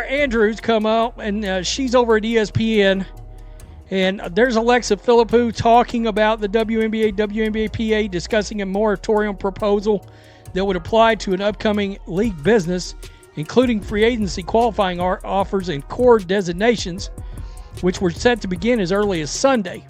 Andrews come out, and she's over at ESPN, and there's Alexa Philippou talking about the WNBA, WNBA-PA discussing a moratorium proposal that would apply to an upcoming league business, including free agency qualifying offers and core designations, which were set to begin as early as Sunday.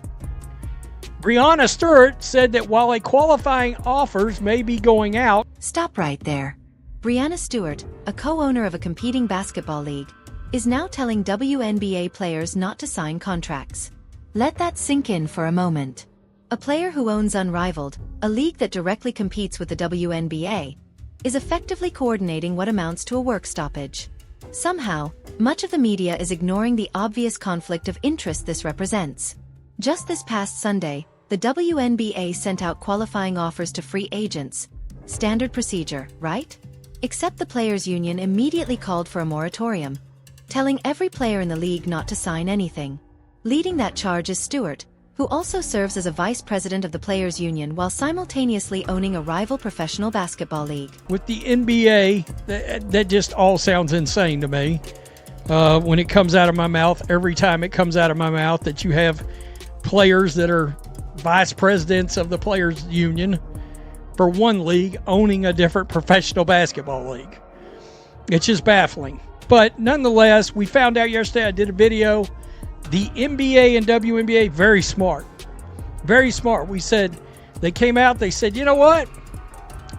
Breanna Stewart said that while a qualifying offers may be going out... Stop right there. Breanna Stewart, a co-owner of a competing basketball league, is now telling WNBA players not to sign contracts. Let that sink in for a moment. A player who owns Unrivaled, a league that directly competes with the WNBA, is effectively coordinating what amounts to a work stoppage. Somehow, much of the media is ignoring the obvious conflict of interest this represents. Just this past Sunday, the WNBA sent out qualifying offers to free agents. Standard procedure, right? Except the Players' Union immediately called for a moratorium, telling every player in the league not to sign anything. Leading that charge is Stewart, who also serves as a vice president of the Players' Union while simultaneously owning a rival professional basketball league. With the NBA, that just all sounds insane to me. When it comes out of my mouth, every time it comes out of my mouth, that you have players that are vice presidents of the Players' Union for one league owning a different professional basketball league. It's just baffling. But nonetheless, we found out yesterday, I did a video, the NBA and WNBA, very smart. Very smart. We said, they came out, they said, you know what?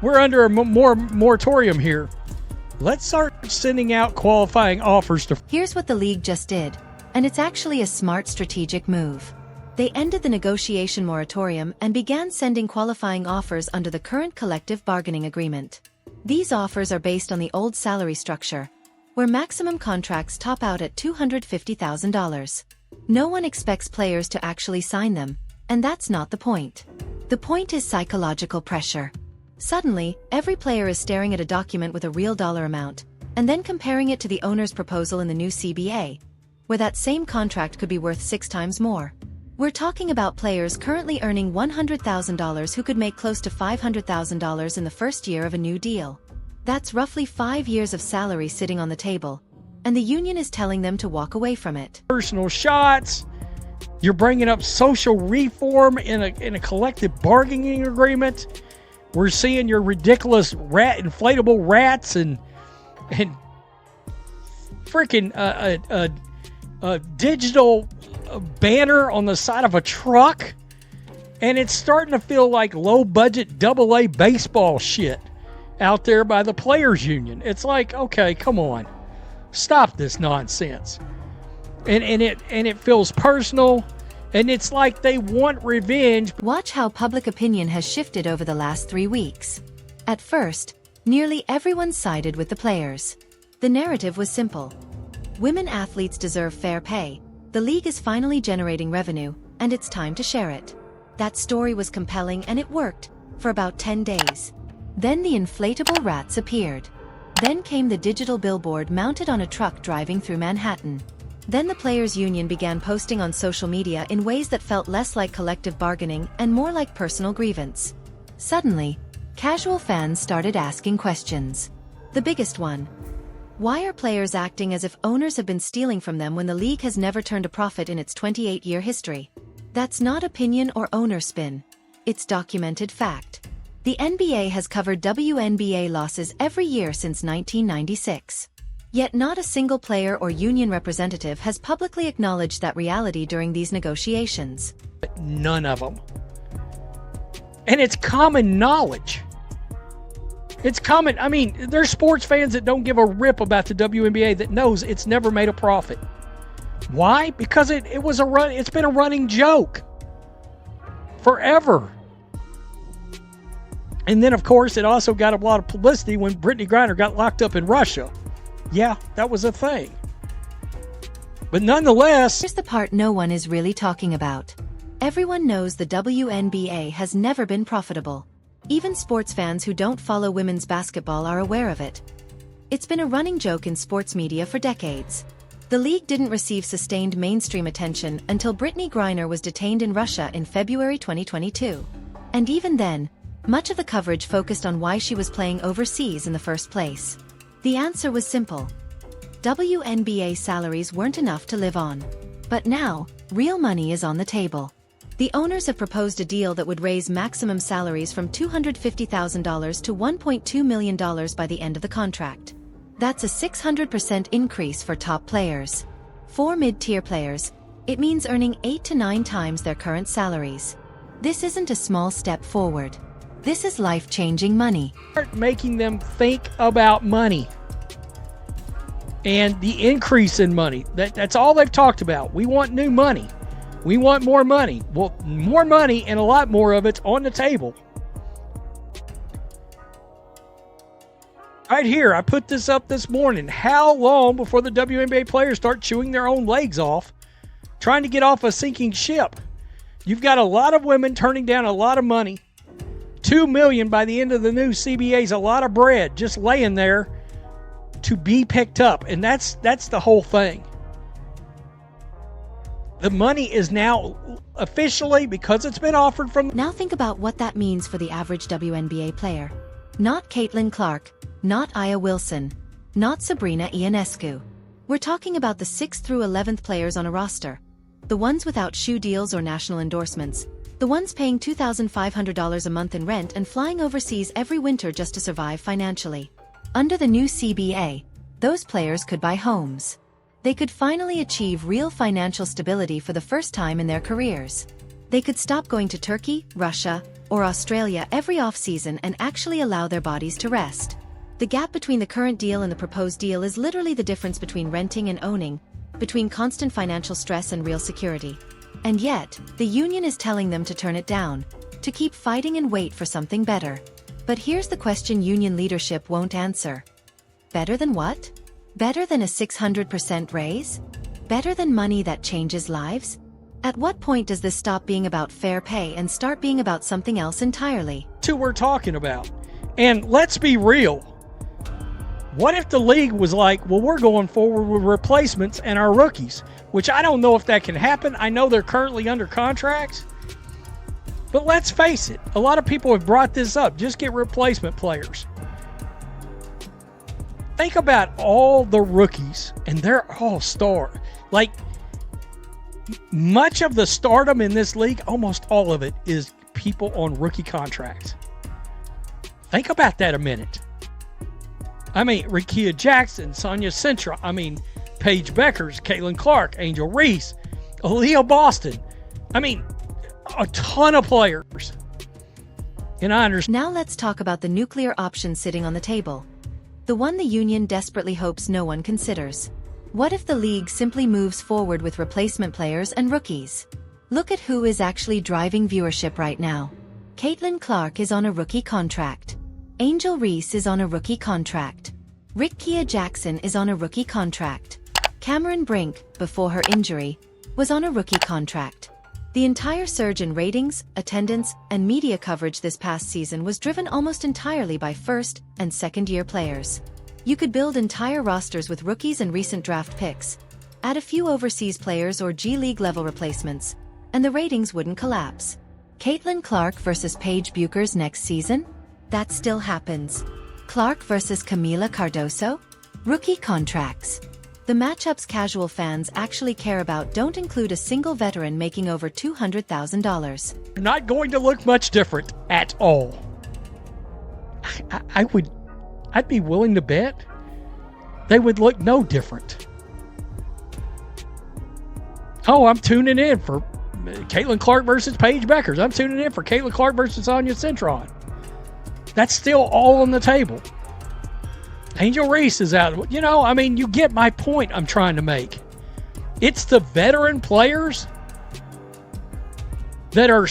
We're under a moratorium here. Let's start sending out qualifying offers to... Here's what the league just did, and it's actually a smart strategic move. They ended the negotiation moratorium and began sending qualifying offers under the current collective bargaining agreement. These offers are based on the old salary structure, where maximum contracts top out at $250,000. No one expects players to actually sign them, and that's not the point. The point is psychological pressure. Suddenly, every player is staring at a document with a real dollar amount, and then comparing it to the owner's proposal in the new CBA, where that same contract could be worth 6 times more. We're talking about players currently earning $100,000 who could make close to $500,000 in the first year of a new deal. That's roughly 5 years of salary sitting on the table, and the union is telling them to walk away from it. Personal shots. You're bringing up social reform in a collective bargaining agreement. We're seeing your ridiculous inflatable rats and freaking a digital banner on the side of a truck, and it's starting to feel like low budget AA baseball shit out there by the Players Union. It's like, okay, come on, stop this nonsense. And it feels personal, and it's like they want revenge. Watch how public opinion has shifted over the last 3 weeks. At first, nearly everyone sided with the players. The narrative was simple. Women athletes deserve fair pay. The league is finally generating revenue, and it's time to share it. That story was compelling, and it worked for about 10 days. Then the inflatable rats appeared. Then came the digital billboard mounted on a truck driving through Manhattan. Then the Players' Union began posting on social media in ways that felt less like collective bargaining and more like personal grievance. Suddenly, casual fans started asking questions. The biggest one: why are players acting as if owners have been stealing from them when the league has never turned a profit in its 28-year history? That's not opinion or owner spin. It's documented fact. The NBA has covered WNBA losses every year since 1996. Yet not a single player or union representative has publicly acknowledged that reality during these negotiations. None of them. And it's common knowledge. It's common. I mean, there's sports fans that don't give a rip about the WNBA that knows it's never made a profit. Why? Because it's been a running joke forever. And then, of course, it also got a lot of publicity when Brittany Griner got locked up in Russia. Yeah, that was a thing. But nonetheless... Here's the part no one is really talking about. Everyone knows the WNBA has never been profitable. Even sports fans who don't follow women's basketball are aware of it. It's been a running joke in sports media for decades. The league didn't receive sustained mainstream attention until Brittany Griner was detained in Russia in February 2022. And even then, much of the coverage focused on why she was playing overseas in the first place. The answer was simple. WNBA salaries weren't enough to live on. But now, real money is on the table. The owners have proposed a deal that would raise maximum salaries from $250,000 to $1.2 million by the end of the contract. That's a 600% increase for top players. For mid-tier players, it means earning 8 to 9 times their current salaries. This isn't a small step forward. This is life-changing money. Start making them think about money and the increase in money. That's all they've talked about. We want new money. We want more money. Well, more money and a lot more of it's on the table. Right here, I put this up this morning. How long before the WNBA players start chewing their own legs off, trying to get off a sinking ship? You've got a lot of women turning down a lot of money. $2 million by the end of the new CBA is a lot of bread just laying there to be picked up, and that's the whole thing. The money is now officially, because it's been offered from... Now think about what that means for the average WNBA player. Not Caitlin Clark, not Aya Wilson, not Breanna Stewart. We're talking about the 6th through 11th players on a roster. The ones without shoe deals or national endorsements. The ones paying $2,500 a month in rent and flying overseas every winter just to survive financially. Under the new CBA, those players could buy homes. They could finally achieve real financial stability for the first time in their careers. They could stop going to Turkey, Russia, or Australia every off-season and actually allow their bodies to rest. The gap between the current deal and the proposed deal is literally the difference between renting and owning, between constant financial stress and real security. And yet, the union is telling them to turn it down, to keep fighting and wait for something better. But here's the question union leadership won't answer. Better than what? Better than a 600% raise? Better than money that changes lives? At what point does this stop being about fair pay and start being about something else entirely? That's who we're talking about. And let's be real. What if the league was like, well, we're going forward with replacements and our rookies, which I don't know if that can happen. I know they're currently under contracts. But let's face it, a lot of people have brought this up. Just get replacement players. Think about all the rookies, and they're all star. Like, much of the stardom in this league, almost all of it, is people on rookie contracts. Think about that a minute. I mean, Rickea Jackson, Sonia Centra, Paige Beckers, Caitlin Clark, Angel Reese, Aaliyah Boston. A ton of players. And I understand. Now let's talk about the nuclear option sitting on the table. The one the union desperately hopes no one considers. What if the league simply moves forward with replacement players and rookies? Look at who is actually driving viewership right now. Caitlin Clark is on a rookie contract. Angel Reese is on a rookie contract. Rickea Jackson is on a rookie contract. Cameron Brink, before her injury, was on a rookie contract. The entire surge in ratings, attendance, and media coverage this past season was driven almost entirely by first- and second-year players. You could build entire rosters with rookies and recent draft picks, add a few overseas players or G League level replacements, and the ratings wouldn't collapse. Caitlin Clark versus Paige Buchers next season? That still happens. Clark versus Camila Cardoso? Rookie contracts. The matchups casual fans actually care about don't include a single veteran making over $200,000. Not going to look much different at all. I'd be willing to bet they would look no different. Oh, I'm tuning in for Caitlin Clark versus Paige Beckers. I'm tuning in for Caitlin Clark versus Sonia Centron. That's still all on the table. Angel Reese is out. You get my point I'm trying to make. It's the veteran players that are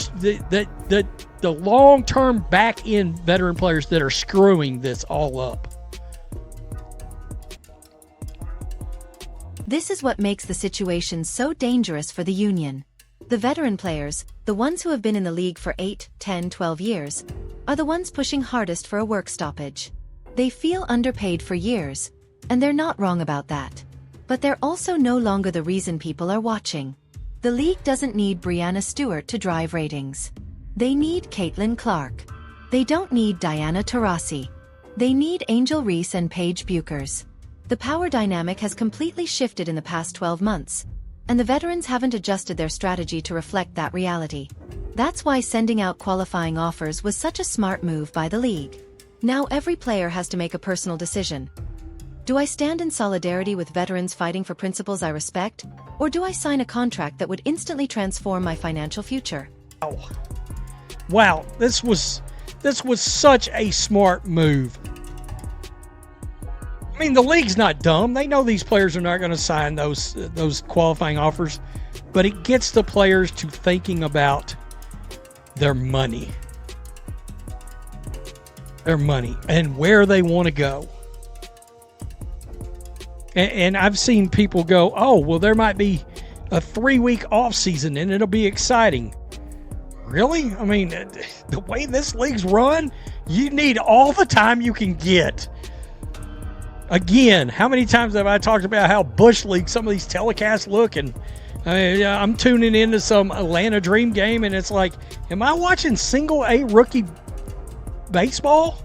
the long-term back-end veteran players that are screwing this all up. This is what makes the situation so dangerous for the union. The veteran players, the ones who have been in the league for 8, 10, 12 years, are the ones pushing hardest for a work stoppage. They feel underpaid for years, and they're not wrong about that. But they're also no longer the reason people are watching. The league doesn't need Breanna Stewart to drive ratings. They need Caitlin Clark. They don't need Diana Taurasi. They need Angel Reese and Paige Buchers. The power dynamic has completely shifted in the past 12 months, and the veterans haven't adjusted their strategy to reflect that reality. That's why sending out qualifying offers was such a smart move by the league. Now every player has to make a personal decision. Do I stand in solidarity with veterans fighting for principles I respect, or do I sign a contract that would instantly transform my financial future? Wow, this was such a smart move. I mean, the league's not dumb. They know these players are not going to sign those qualifying offers, but it gets the players to thinking about their money and where they want to go. And I've seen people go, oh, well, there might be a 3-week off season and it'll be exciting. Really? I mean, the way this league's run, you need all the time you can get. Again, how many times have I talked about how Bush League some of these telecasts look? And I'm tuning into some Atlanta Dream game, and it's like, am I watching single A rookie baseball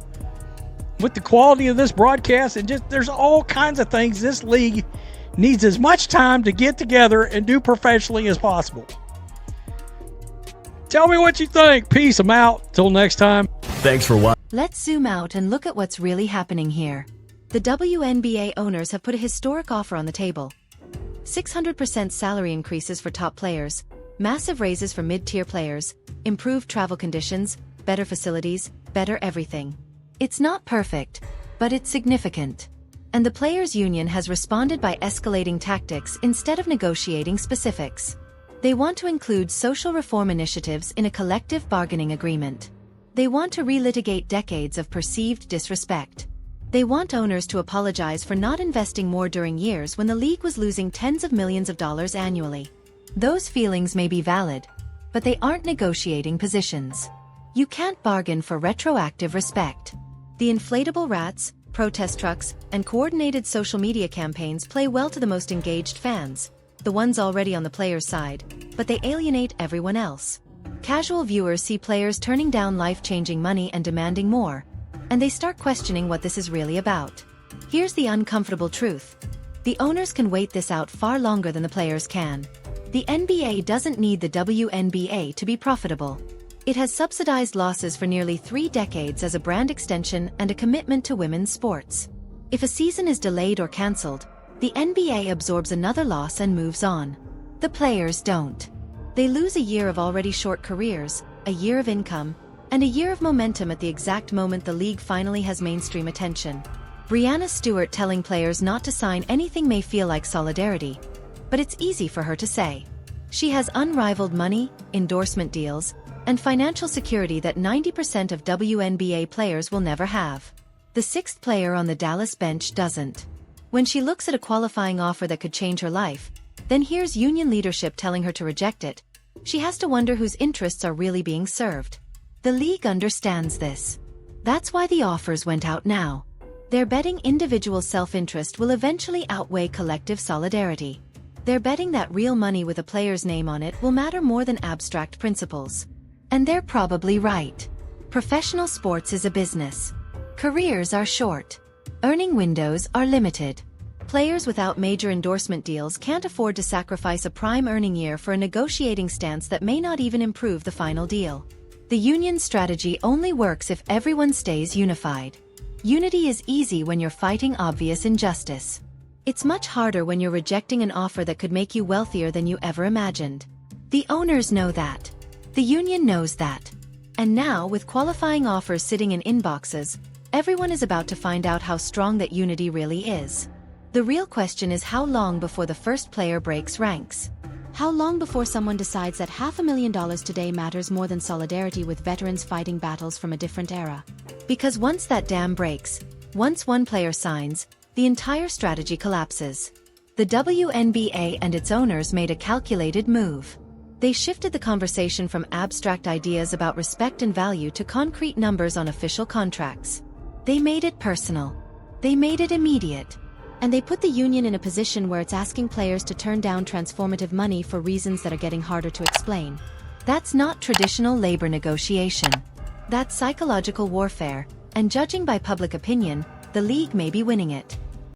with the quality of this broadcast? And just there's all kinds of things this league needs as much time to get together and do professionally as possible. Tell me what you think. Peace. I'm out. Till next time. Thanks for watching. Let's zoom out and look at what's really happening here. The WNBA owners have put a historic offer on the table. 600% salary increases for top players, massive raises for mid-tier players, improved travel conditions, better facilities, better everything. It's not perfect, but it's significant. And the players' union has responded by escalating tactics instead of negotiating specifics. They want to include social reform initiatives in a collective bargaining agreement. They want to relitigate decades of perceived disrespect. They want owners to apologize for not investing more during years when the league was losing tens of millions of dollars annually. Those feelings may be valid, but they aren't negotiating positions. You can't bargain for retroactive respect. The inflatable rats, protest trucks, and coordinated social media campaigns play well to the most engaged fans, the ones already on the players' side, but they alienate everyone else. Casual viewers see players turning down life-changing money and demanding more, and they start questioning what this is really about. Here's the uncomfortable truth. The owners can wait this out far longer than the players can. The NBA doesn't need the WNBA to be profitable. It has subsidized losses for nearly 3 decades as a brand extension and a commitment to women's sports. If a season is delayed or cancelled, the NBA absorbs another loss and moves on. The players don't. They lose a year of already short careers, a year of income, and a year of momentum at the exact moment the league finally has mainstream attention. Breanna Stewart telling players not to sign anything may feel like solidarity, but it's easy for her to say. She has unrivaled money, endorsement deals, and financial security that 90% of WNBA players will never have. The 6th player on the Dallas bench doesn't. When she looks at a qualifying offer that could change her life, then here's union leadership telling her to reject it. She has to wonder whose interests are really being served. The league understands this. That's why the offers went out now. They're betting individual self-interest will eventually outweigh collective solidarity. They're betting that real money with a player's name on it will matter more than abstract principles. And they're probably right. Professional sports is a business. Careers are short. Earning windows are limited. Players without major endorsement deals can't afford to sacrifice a prime earning year for a negotiating stance that may not even improve the final deal. The union strategy only works if everyone stays unified. Unity is easy when you're fighting obvious injustice. It's much harder when you're rejecting an offer that could make you wealthier than you ever imagined. The owners know that. The union knows that. And now, with qualifying offers sitting in inboxes, everyone is about to find out how strong that unity really is. The real question is how long before the first player breaks ranks. How long before someone decides that $500,000 today matters more than solidarity with veterans fighting battles from a different era? Because once that dam breaks, once one player signs, the entire strategy collapses. The WNBA and its owners made a calculated move. They shifted the conversation from abstract ideas about respect and value to concrete numbers on official contracts. They made it personal. They made it immediate. And they put the union in a position where it's asking players to turn down transformative money for reasons that are getting harder to explain. That's not traditional labor negotiation. That's psychological warfare, and judging by public opinion, the league may be winning it.